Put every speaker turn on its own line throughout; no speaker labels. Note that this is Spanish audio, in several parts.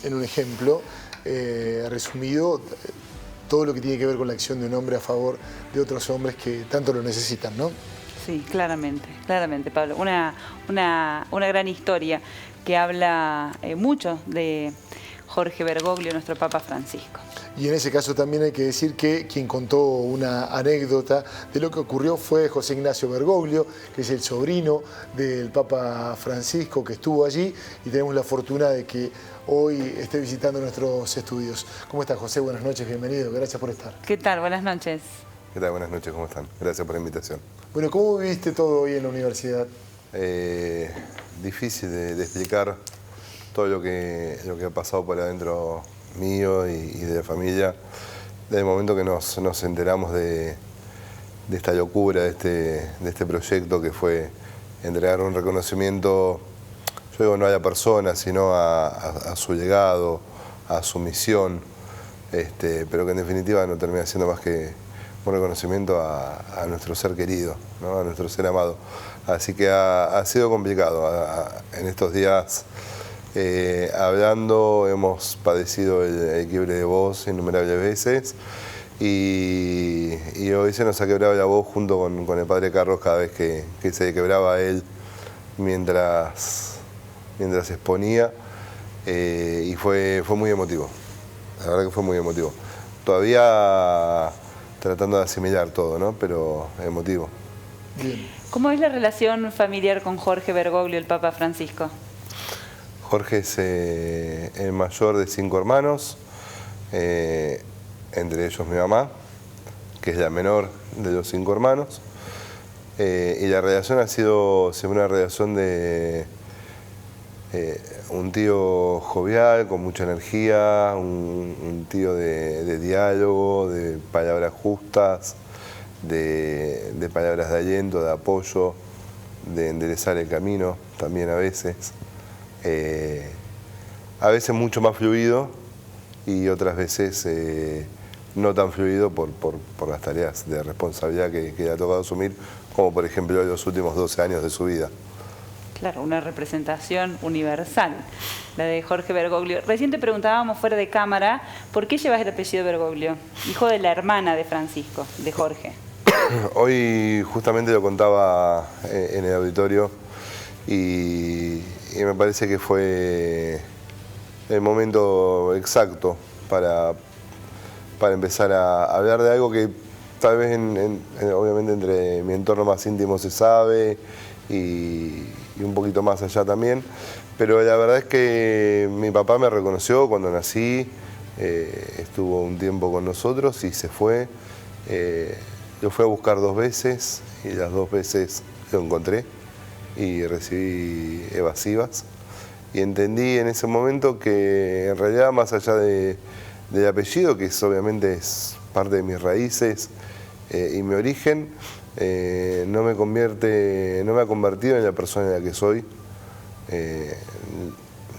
en un ejemplo resumido todo lo que tiene que ver con la acción de un hombre a favor de otros hombres que tanto lo necesitan, ¿no?
Sí, claramente, Pablo. Una gran historia que habla mucho de Jorge Bergoglio, nuestro Papa Francisco.
Y en ese caso también hay que decir que quien contó una anécdota de lo que ocurrió fue José Ignacio Bergoglio, que es el sobrino del Papa Francisco que estuvo allí, y tenemos la fortuna de que hoy esté visitando nuestros estudios. ¿Cómo estás, José? Buenas noches, bienvenido, gracias por estar.
¿Qué tal? Buenas noches.
¿Qué tal? Buenas noches, ¿cómo están? Gracias por la invitación.
Bueno, ¿cómo viviste todo hoy en la universidad?
Difícil de explicar todo lo que ha pasado por adentro mío y de la familia, desde el momento que nos enteramos de esta locura, de este proyecto que fue entregar un reconocimiento, yo digo no a la persona, sino a su legado, a su misión, pero que en definitiva no termina siendo más que un reconocimiento a nuestro ser querido, ¿no? A nuestro ser amado. Así que ha sido complicado. En estos días, hablando, hemos padecido el quiebre de voz innumerables veces y hoy se nos ha quebrado la voz junto con el padre Carlos cada vez que se quebraba él mientras exponía, y fue muy emotivo. La verdad que fue muy emotivo. Todavía tratando de asimilar todo, ¿no? Pero emotivo.
Bien.
¿Cómo es la relación familiar con Jorge Bergoglio, el Papa Francisco?
Jorge es el mayor de 5 hermanos, entre ellos mi mamá, que es la menor de los 5 hermanos. Y la relación ha sido siempre una relación de un tío jovial, con mucha energía, un tío de diálogo, de palabras justas, de palabras de aliento, de apoyo, de enderezar el camino también a veces. A veces mucho más fluido y otras veces no tan fluido por las tareas de responsabilidad que le ha tocado asumir, como por ejemplo los últimos 12 años de su vida.
Claro, una representación universal, la de Jorge Bergoglio. Recién te preguntábamos fuera de cámara, ¿por qué llevas el apellido Bergoglio? Hijo de la hermana de Francisco, de Jorge.
Hoy justamente lo contaba en el auditorio y me parece que fue el momento exacto para empezar a hablar de algo que tal vez obviamente entre mi entorno más íntimo se sabe y un poquito más allá también, pero la verdad es que mi papá me reconoció cuando nací, estuvo un tiempo con nosotros y se fue. Lo fui a buscar 2 veces y las 2 veces lo encontré y recibí evasivas. Y entendí en ese momento que en realidad, más allá del apellido, que obviamente es parte de mis raíces y mi origen, no me ha convertido en la persona en la que soy.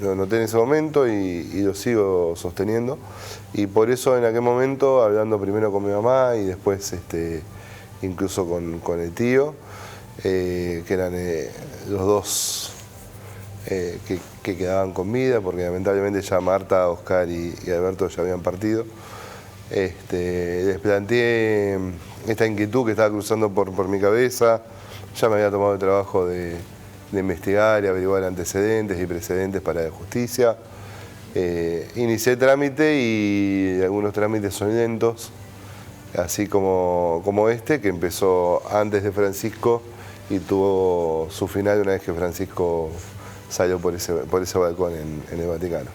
Lo noté en ese momento y lo sigo sosteniendo. Y por eso en aquel momento, hablando primero con mi mamá y después incluso con el tío, que eran los dos que quedaban con vida, porque lamentablemente ya Marta, Oscar y Alberto ya habían partido, les planteé esta inquietud que estaba cruzando por mi cabeza. Ya me había tomado el trabajo de investigar y averiguar antecedentes y precedentes para la justicia. Inicié el trámite y algunos trámites son lentos, así como este, que empezó antes de Francisco y tuvo su final una vez que Francisco salió por ese balcón en el Vaticano.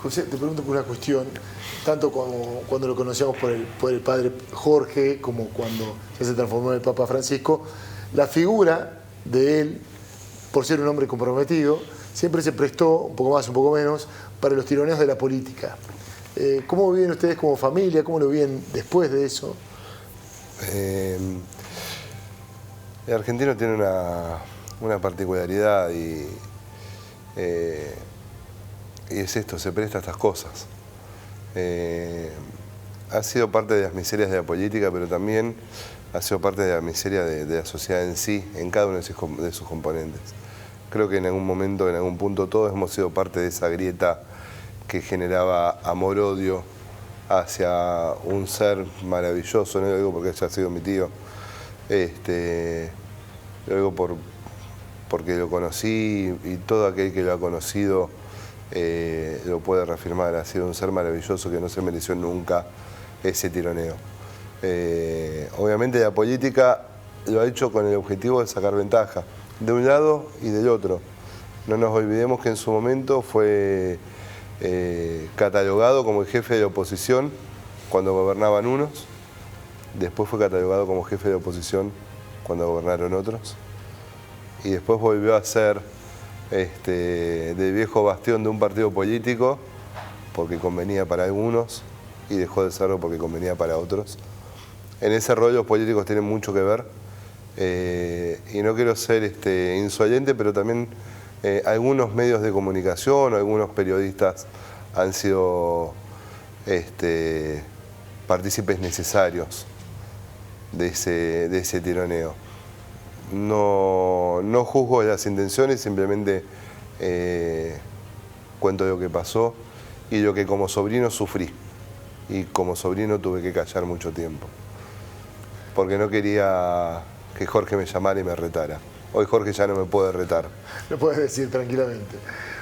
José, te pregunto por una cuestión, tanto cuando lo conocíamos por el padre Jorge, como cuando ya se transformó en el Papa Francisco, la figura de él, por ser un hombre comprometido, siempre se prestó, un poco más, un poco menos, para los tironeos de la política. ¿Cómo viven ustedes como familia? ¿Cómo lo viven después de eso?
El argentino tiene una particularidad y es esto, se presta a estas cosas. Ha sido parte de las miserias de la política, pero también ha sido parte de la miseria de la sociedad en sí, en cada uno de sus componentes. Creo que en algún momento, en algún punto, todos hemos sido parte de esa grieta que generaba amor-odio hacia un ser maravilloso, no lo digo porque haya sido mi tío, lo digo porque lo conocí y todo aquel que lo ha conocido lo puede reafirmar. Ha sido un ser maravilloso que no se mereció nunca ese tironeo. Obviamente la política lo ha hecho con el objetivo de sacar ventaja de un lado y del otro. No nos olvidemos que en su momento fue catalogado como el jefe de la oposición cuando gobernaban unos, después fue catalogado como jefe de oposición cuando gobernaron otros, y después volvió a ser del viejo bastión de un partido político porque convenía para algunos y dejó de serlo porque convenía para otros. En ese rol los políticos tienen mucho que ver, y no quiero ser insolente, pero también algunos medios de comunicación o algunos periodistas han sido partícipes necesarios de ese tironeo. No juzgo las intenciones, simplemente cuento lo que pasó y lo que como sobrino sufrí. Y como sobrino tuve que callar mucho tiempo, porque no quería que Jorge me llamara y me retara. Hoy Jorge ya no me puede retar.
Lo puedes decir tranquilamente.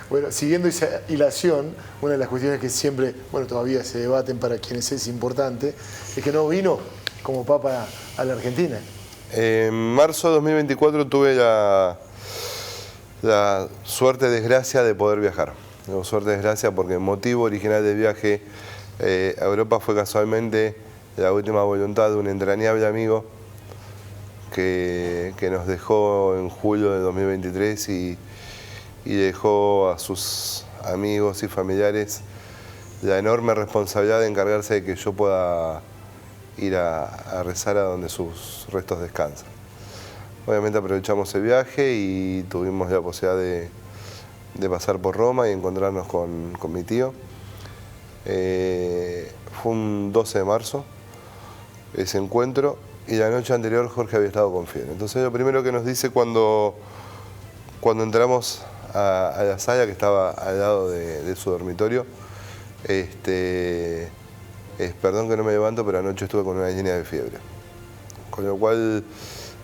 Bueno, siguiendo esa hilación, una de las cuestiones que siempre, bueno, todavía se debaten para quienes es importante, es que no vino como papa a la Argentina.
En marzo de 2024 tuve la suerte, desgracia de poder viajar. Tengo suerte, desgracia, porque el motivo original del viaje a Europa fue casualmente la última voluntad de un entrañable amigo que nos dejó en julio de 2023 y dejó a sus amigos y familiares la enorme responsabilidad de encargarse de que yo pueda ir a rezar a donde sus restos descansan. Obviamente aprovechamos el viaje y tuvimos la posibilidad de pasar por Roma y encontrarnos con mi tío. Fue un 12 de marzo ese encuentro, y la noche anterior Jorge había estado con fiebre. Entonces lo primero que nos dice cuando entramos a la sala que estaba al lado de su dormitorio, perdón que no me levanto, pero anoche estuve con una línea de fiebre. Con lo cual,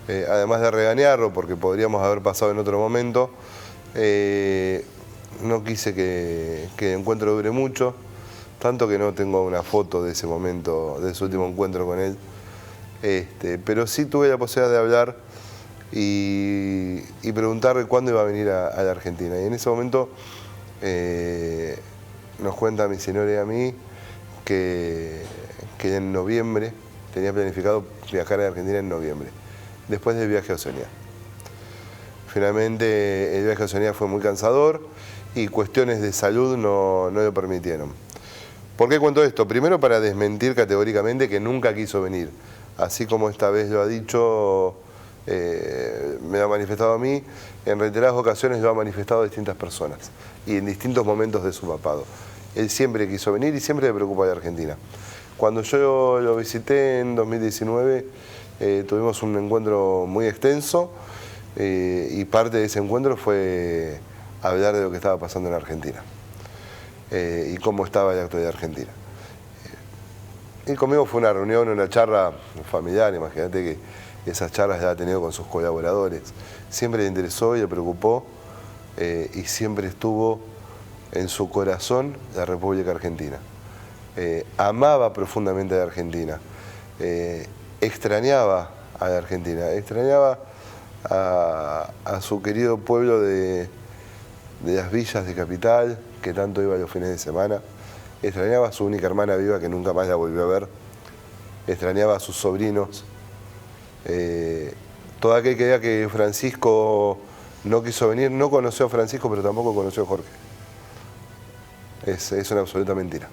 además de regañarlo, porque podríamos haber pasado en otro momento, no quise que el encuentro dure mucho, tanto que no tengo una foto de ese momento, de ese último encuentro con él. Pero sí tuve la posibilidad de hablar y preguntarle cuándo iba a venir a la Argentina. Y en ese momento nos cuenta a mi señora y a mí que en noviembre tenía planificado viajar a la Argentina en noviembre, después del viaje a Oceanía. Finalmente el viaje a Oceanía fue muy cansador y cuestiones de salud no lo permitieron. ¿Por qué cuento esto? Primero, para desmentir categóricamente que nunca quiso venir. Así como esta vez lo ha dicho, me lo ha manifestado a mí, en reiteradas ocasiones lo ha manifestado a distintas personas y en distintos momentos de su papado. Él siempre quiso venir y siempre le preocupa la Argentina. Cuando yo lo visité en 2019, tuvimos un encuentro muy extenso y parte de ese encuentro fue hablar de lo que estaba pasando en Argentina y cómo estaba la actualidad argentina. Y conmigo fue una reunión, una charla familiar. Imagínate que esas charlas las ha tenido con sus colaboradores. Siempre le interesó y le preocupó y siempre estuvo en su corazón la República Argentina. Amaba profundamente a la Argentina, extrañaba a la Argentina, extrañaba a su querido pueblo de las villas de Capital, que tanto iba los fines de semana. Extrañaba a su única hermana viva, que nunca más la volvió a ver. Extrañaba a sus sobrinos. Todo aquel que diga que Francisco no quiso venir, no conoció a Francisco, pero tampoco conoció a Jorge. Es una absoluta mentira.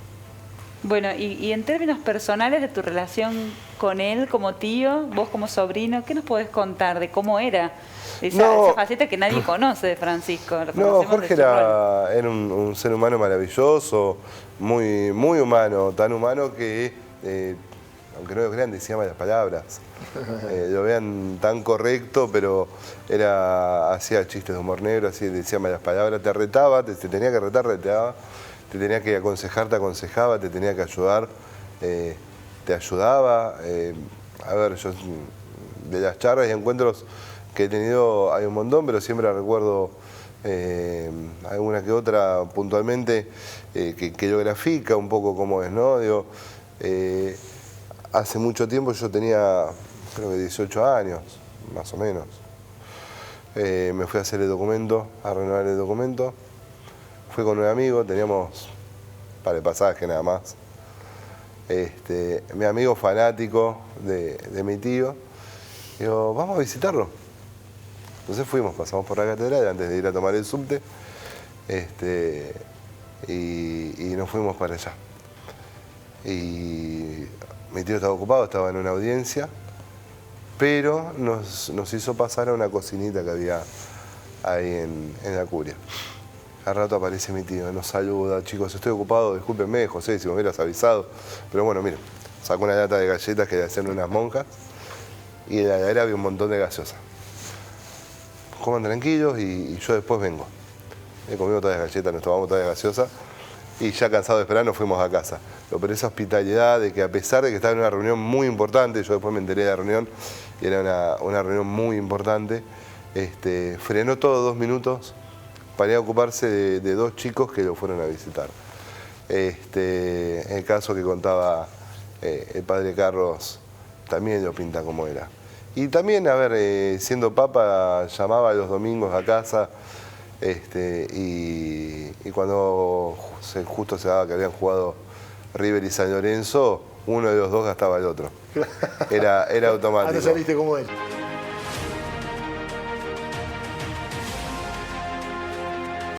Bueno, y en términos personales de tu relación con él como tío, vos como sobrino, ¿qué nos podés contar de cómo era esa faceta que nadie conoce de Francisco?
No, Jorge era un ser humano maravilloso, muy, muy humano, tan humano que, aunque no lo crean, decía malas palabras. Lo vean tan correcto, pero hacía chistes de humor negro, así decía malas palabras, te retaba, te tenía que retar, reteaba. te tenía que aconsejar, te aconsejaba, te tenía que ayudar, te ayudaba. A ver, yo de las charlas y encuentros que he tenido hay un montón, pero siempre recuerdo alguna que otra puntualmente que lo grafica un poco cómo es, ¿no? Digo, hace mucho tiempo yo tenía, creo que 18 años, más o menos. Me fui a hacer el documento, a renovar el documento. Fui con un amigo, teníamos un par de pasajes nada más. Mi amigo fanático de mi tío, digo, vamos a visitarlo. Entonces fuimos, pasamos por la catedral antes de ir a tomar el subte y nos fuimos para allá. Y mi tío estaba ocupado, estaba en una audiencia, pero nos hizo pasar a una cocinita que había ahí en la curia. Al rato aparece mi tío, nos saluda, chicos, estoy ocupado, discúlpenme, José, si me hubieras avisado. Pero bueno, miren, sacó una lata de galletas que le hacían unas monjas y en la heladera había un montón de gaseosa. Coman tranquilos y yo después vengo. Comimos todas las galletas, nos tomamos todas las gaseosas y ya cansado de esperar nos fuimos a casa. Pero esa hospitalidad de que a pesar de que estaba en una reunión muy importante, yo después me enteré de la reunión y era una reunión muy importante, frenó todo 2 minutos para ir a ocuparse de 2 chicos que lo fueron a visitar. El caso que contaba el padre Carlos también lo pinta como era. Y también, a ver, siendo papa, llamaba los domingos a casa y cuando justo se daba que habían jugado River y San Lorenzo, uno de los dos gastaba el otro. Era automático.
Ahora saliste como él.